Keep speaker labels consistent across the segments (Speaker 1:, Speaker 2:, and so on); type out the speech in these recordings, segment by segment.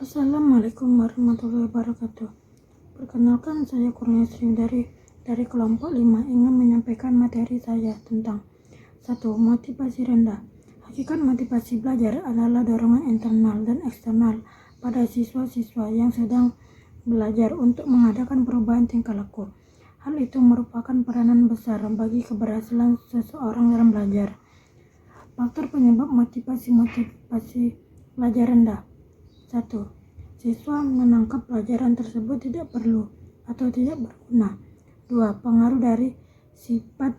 Speaker 1: Assalamualaikum warahmatullahi wabarakatuh. Perkenalkan, saya Kurniasri dari kelompok 5 ingin menyampaikan materi saya tentang 1. Motivasi rendah. Hakikat motivasi belajar adalah dorongan internal dan eksternal pada siswa-siswa yang sedang belajar untuk mengadakan perubahan tingkah laku. Hal itu merupakan peranan besar bagi keberhasilan seseorang dalam belajar. Faktor penyebab motivasi belajar rendah. 1. Siswa menangkap pelajaran tersebut tidak perlu atau tidak berguna. 2. Pengaruh dari sifat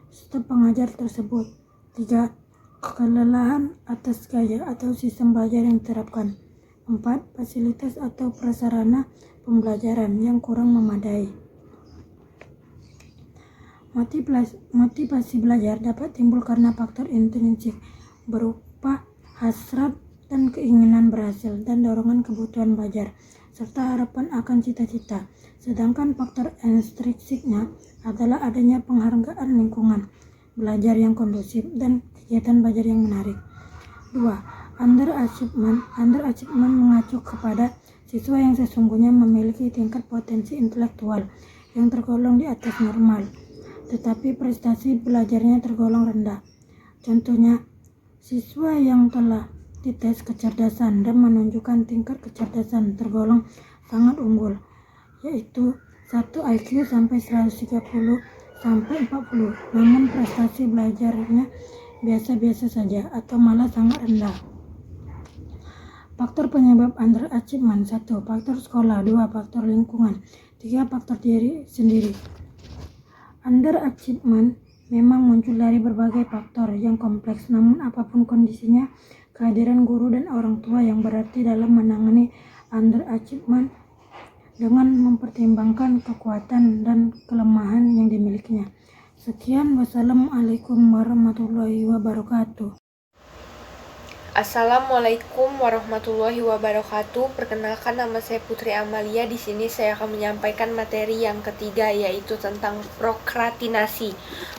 Speaker 1: staf pengajar tersebut. 3. Kelelahan atas gaya atau sistem belajar yang diterapkan. 4. Fasilitas atau prasarana pembelajaran yang kurang memadai. Motivasi belajar dapat timbul karena faktor intrinsik berupa hasrat dan keinginan berhasil dan dorongan kebutuhan belajar serta harapan akan cita-cita. Sedangkan faktor ekstrinsiknya adalah adanya penghargaan lingkungan belajar yang kondusif dan kegiatan belajar yang menarik. 2. Underachievement mengacu kepada siswa yang sesungguhnya memiliki tingkat potensi intelektual yang tergolong di atas normal, tetapi prestasi belajarnya tergolong rendah. Contohnya, siswa yang telah dites kecerdasan dan menunjukkan tingkat kecerdasan tergolong sangat unggul, yaitu 1 IQ sampai 130 sampai 40, namun prestasi belajarnya biasa-biasa saja atau malah sangat rendah. Faktor penyebab underachievement. 1. Faktor sekolah. 2. Faktor lingkungan. 3. Faktor diri sendiri. Underachievement memang muncul dari berbagai faktor yang kompleks, namun apapun kondisinya, kehadiran guru dan orang tua yang berarti dalam menangani underachievement dengan mempertimbangkan kekuatan dan kelemahan yang dimilikinya. Sekian, wassalamualaikum warahmatullahi wabarakatuh.
Speaker 2: Assalamualaikum warahmatullahi wabarakatuh. Perkenalkan, nama saya Putri Amalia. Di sini saya akan menyampaikan materi yang ketiga, yaitu tentang prokrastinasi.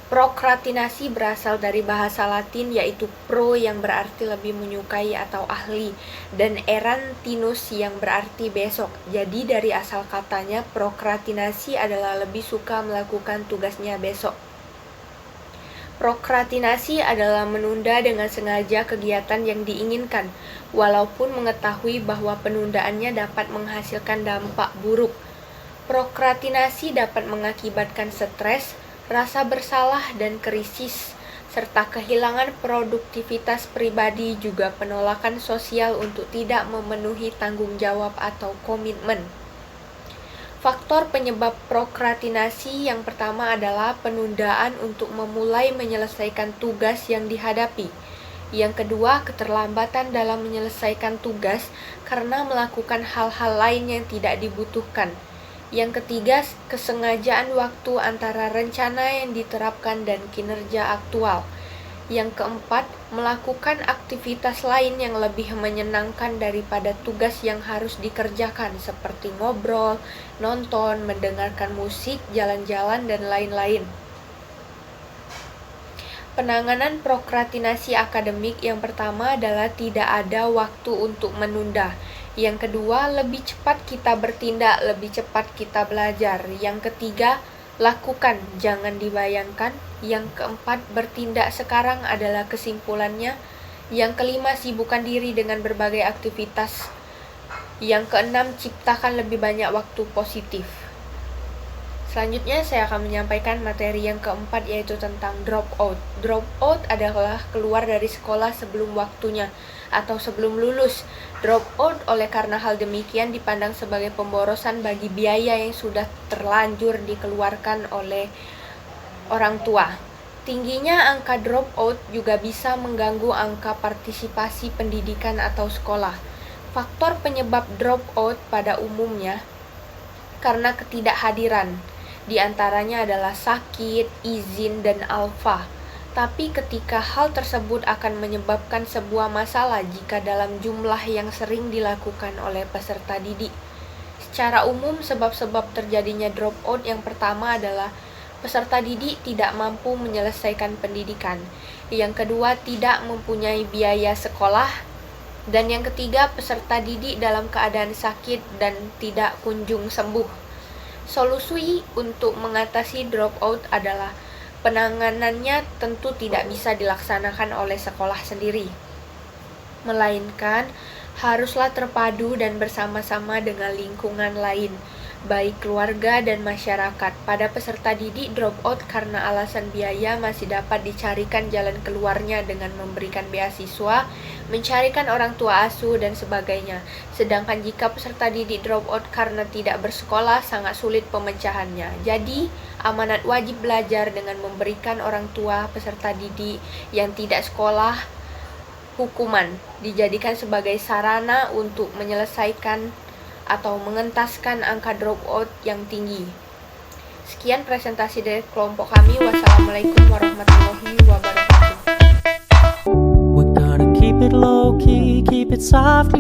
Speaker 2: Prokrastinasi berasal dari bahasa Latin, yaitu pro yang berarti lebih menyukai atau ahli, dan erantinus yang berarti besok. Jadi dari asal katanya, prokrastinasi adalah lebih suka melakukan tugasnya besok. Prokrastinasi adalah menunda dengan sengaja kegiatan yang diinginkan, walaupun mengetahui bahwa penundaannya dapat menghasilkan dampak buruk. Prokrastinasi dapat mengakibatkan stres, rasa bersalah dan krisis, serta kehilangan produktivitas pribadi, juga penolakan sosial untuk tidak memenuhi tanggung jawab atau komitmen. Faktor penyebab prokrastinasi yang pertama adalah penundaan untuk memulai menyelesaikan tugas yang dihadapi. Yang kedua, keterlambatan dalam menyelesaikan tugas karena melakukan hal-hal lain yang tidak dibutuhkan. Yang ketiga, kesengajaan waktu antara rencana yang diterapkan dan kinerja aktual. Yang keempat, melakukan aktivitas lain yang lebih menyenangkan daripada tugas yang harus dikerjakan, seperti ngobrol, nonton, mendengarkan musik, jalan-jalan, dan lain-lain. Penanganan prokrastinasi akademik yang pertama adalah tidak ada waktu untuk menunda. Yang kedua, lebih cepat kita bertindak, lebih cepat kita belajar. Yang ketiga, lakukan, jangan dibayangkan. Yang keempat, bertindak sekarang adalah kesimpulannya. Yang kelima, sibukkan diri dengan berbagai aktivitas. Yang keenam, ciptakan lebih banyak waktu positif. Selanjutnya saya akan menyampaikan materi yang keempat, yaitu tentang drop out. Drop out adalah keluar dari sekolah sebelum waktunya atau sebelum lulus. Drop out oleh karena hal demikian dipandang sebagai pemborosan bagi biaya yang sudah terlanjur dikeluarkan oleh orang tua. Tingginya angka drop out juga bisa mengganggu angka partisipasi pendidikan atau sekolah. Faktor penyebab drop out pada umumnya karena ketidakhadiran. Di antaranya adalah sakit, izin, dan alfa. Tapi ketika hal tersebut akan menyebabkan sebuah masalah jika dalam jumlah yang sering dilakukan oleh peserta didik. Secara umum, sebab-sebab terjadinya dropout yang pertama adalah peserta didik tidak mampu menyelesaikan pendidikan. Yang kedua, tidak mempunyai biaya sekolah. Dan yang ketiga, peserta didik dalam keadaan sakit dan tidak kunjung sembuh. Solusi untuk mengatasi dropout adalah penanganannya tentu tidak bisa dilaksanakan oleh sekolah sendiri, melainkan haruslah terpadu dan bersama-sama dengan lingkungan lain, baik keluarga dan masyarakat. Pada peserta didik dropout karena alasan biaya masih dapat dicarikan jalan keluarnya dengan memberikan beasiswa, mencarikan orang tua asuh, dan sebagainya. Sedangkan jika peserta didik dropout karena tidak bersekolah, sangat sulit pemecahannya. Jadi, amanat wajib belajar dengan memberikan orang tua peserta didik yang tidak sekolah hukuman dijadikan sebagai sarana untuk menyelesaikan atau mengentaskan angka dropout yang tinggi. Sekian presentasi dari kelompok kami. Wassalamualaikum warahmatullahi wabarakatuh.
Speaker 3: We're gonna keep it low key, keep it soft.